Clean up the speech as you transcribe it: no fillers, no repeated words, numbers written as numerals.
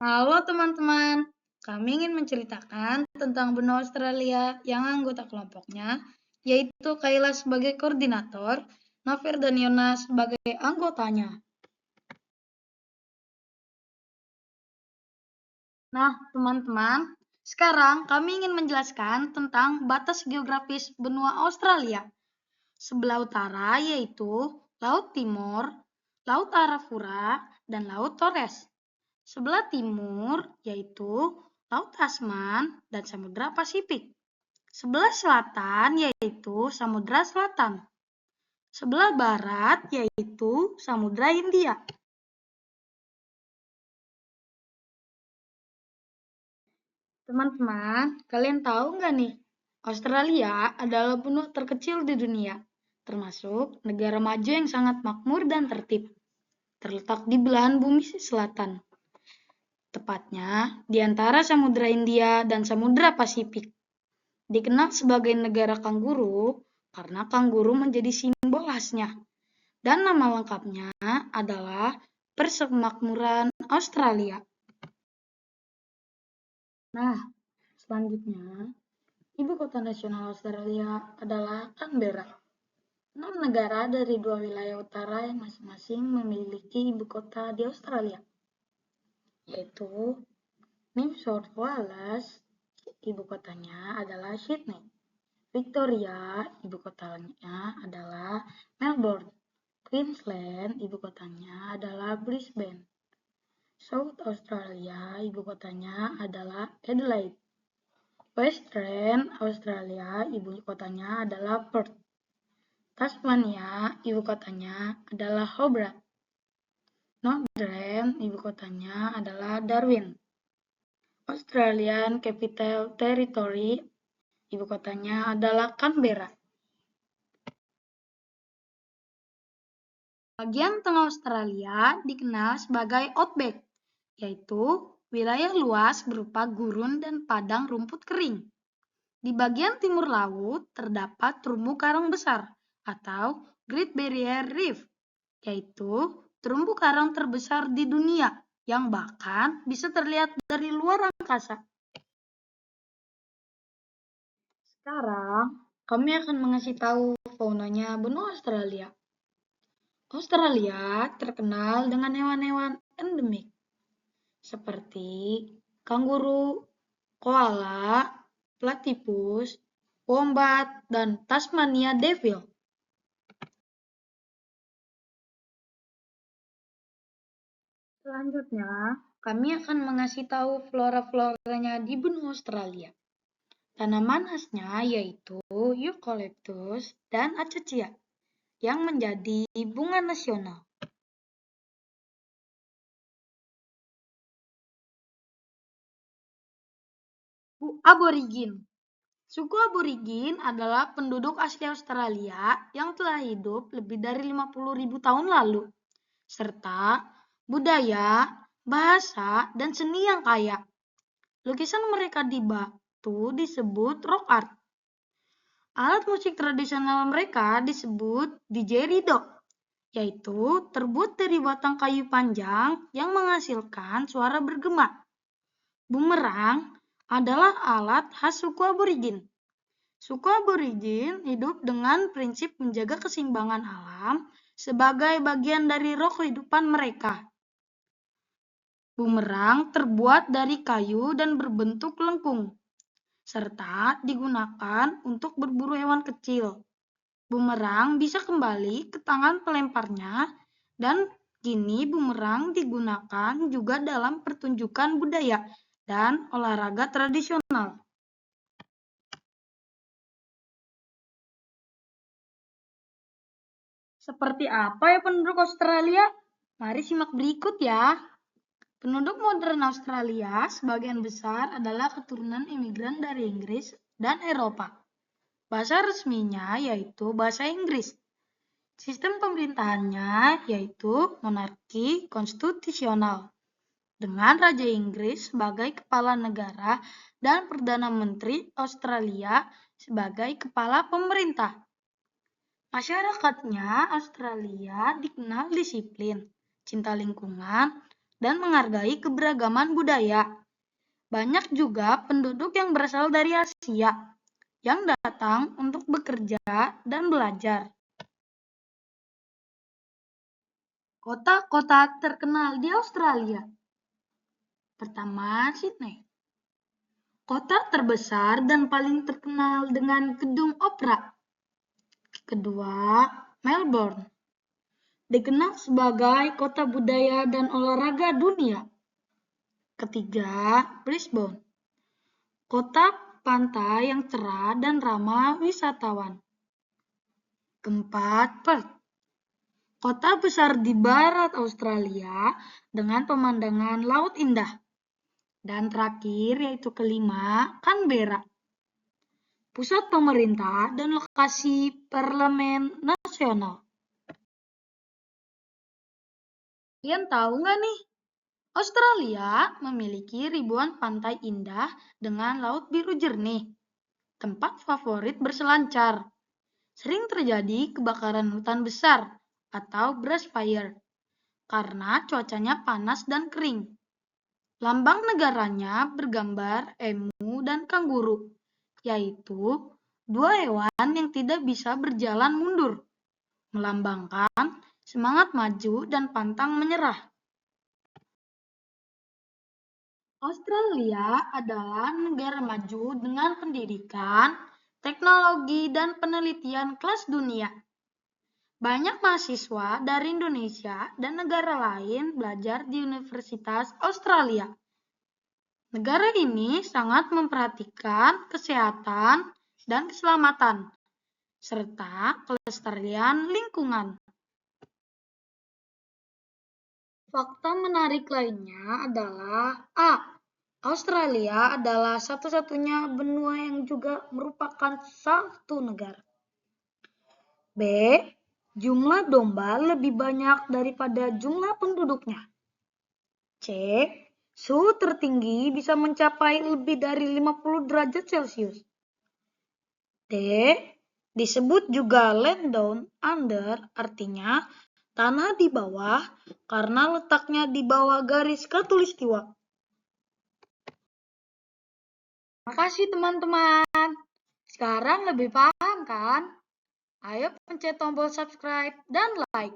Halo teman-teman, kami ingin menceritakan tentang benua Australia yang anggota kelompoknya, yaitu Kayla sebagai koordinator, Nover dan Yona sebagai anggotanya. Nah, teman-teman, sekarang kami ingin menjelaskan tentang batas geografis benua Australia. Sebelah utara yaitu Laut Timur, Laut Arafura, dan Laut Torres. Sebelah timur yaitu Laut Tasman dan Samudra Pasifik. Sebelah selatan yaitu Samudra Selatan. Sebelah barat yaitu Samudra Hindia. Teman-teman, kalian tahu nggak nih? Australia adalah benua terkecil di dunia, termasuk negara maju yang sangat makmur dan tertib. Terletak di belahan bumi selatan, tepatnya di antara Samudra Hindia dan Samudra Pasifik. Dikenal sebagai negara kanguru karena kanguru menjadi simbol khasnya. Dan nama lengkapnya adalah Persemakmuran Australia. Nah, selanjutnya, ibu kota nasional Australia adalah Canberra. 6 negara dari 2 wilayah utara yang masing-masing memiliki ibu kota di Australia, yaitu New South Wales, ibu kotanya adalah Sydney. Victoria, ibu kotanya adalah Melbourne. Queensland, ibu kotanya adalah Brisbane. South Australia, ibu kotanya adalah Adelaide. Western Australia, ibu kotanya adalah Perth. Tasmania, ibu kotanya adalah Hobart. Northern, ibu kotanya adalah Darwin. Australian Capital Territory, ibu kotanya adalah Canberra. Bagian tengah Australia dikenal sebagai Outback, yaitu wilayah luas berupa gurun dan padang rumput kering. Di bagian timur laut terdapat terumbu karang besar atau Great Barrier Reef, yaitu terumbu karang terbesar di dunia yang bahkan bisa terlihat dari luar angkasa. Sekarang, kami akan mengasih tahu faunanya benua Australia. Australia terkenal dengan hewan-hewan endemik seperti kanguru, koala, platypus, wombat, dan Tasmania devil. Selanjutnya, kami akan mengasih tahu flora-floranya di benua Australia. Tanaman khasnya yaitu eucalyptus dan acacia yang menjadi bunga nasional. Aborigin. Suku aborigin adalah penduduk asli Australia yang telah hidup lebih dari 50.000 tahun lalu, serta budaya, bahasa, dan seni yang kaya. Lukisan mereka di batu disebut rock art. Alat musik tradisional mereka disebut didgeridoo, yaitu terbuat dari batang kayu panjang yang menghasilkan suara bergema. Bumerang adalah alat khas suku aborigin. Suku aborigin hidup dengan prinsip menjaga keseimbangan alam sebagai bagian dari roh kehidupan mereka. Bumerang terbuat dari kayu dan berbentuk lengkung, serta digunakan untuk berburu hewan kecil. Bumerang bisa kembali ke tangan pelemparnya, dan kini bumerang digunakan juga dalam pertunjukan budaya dan olahraga tradisional. Seperti apa ya penduduk Australia? Mari simak berikut ya. Penduduk modern Australia sebagian besar adalah keturunan imigran dari Inggris dan Eropa. Bahasa resminya yaitu bahasa Inggris. Sistem pemerintahannya yaitu monarki konstitusional, dengan Raja Inggris sebagai kepala negara dan Perdana Menteri Australia sebagai kepala pemerintah. Masyarakatnya Australia dikenal disiplin, cinta lingkungan, dan menghargai keberagaman budaya. Banyak juga penduduk yang berasal dari Asia yang datang untuk bekerja dan belajar. Kota-kota terkenal di Australia. Pertama, Sydney. Kota terbesar dan paling terkenal dengan gedung opera. Kedua, Melbourne. Dikenal sebagai kota budaya dan olahraga dunia. Ketiga, Brisbane. Kota pantai yang cerah dan ramah wisatawan. Keempat, Perth. Kota besar di barat Australia dengan pemandangan laut indah. Dan terakhir yaitu kelima, Canberra. Pusat pemerintah dan lokasi parlemen nasional. Kalian tahu nggak nih? Australia memiliki ribuan pantai indah dengan laut biru jernih. Tempat favorit berselancar. Sering terjadi kebakaran hutan besar atau brush fire karena cuacanya panas dan kering. Lambang negaranya bergambar emu dan kanguru, yaitu dua hewan yang tidak bisa berjalan mundur, melambangkan semangat maju dan pantang menyerah. Australia adalah negara maju dengan pendidikan, teknologi, dan penelitian kelas dunia. Banyak mahasiswa dari Indonesia dan negara lain belajar di Universitas Australia. Negara ini sangat memperhatikan kesehatan dan keselamatan, serta kelestarian lingkungan. Fakta menarik lainnya adalah A. Australia adalah satu-satunya benua yang juga merupakan satu negara. B. Jumlah domba lebih banyak daripada jumlah penduduknya. C. Suhu tertinggi bisa mencapai lebih dari 50 derajat Celcius. D. Disebut juga land down under, artinya tanah di bawah karena letaknya di bawah garis khatulistiwa. Makasih teman-teman. Sekarang lebih paham kan? Ayo pencet tombol subscribe dan like.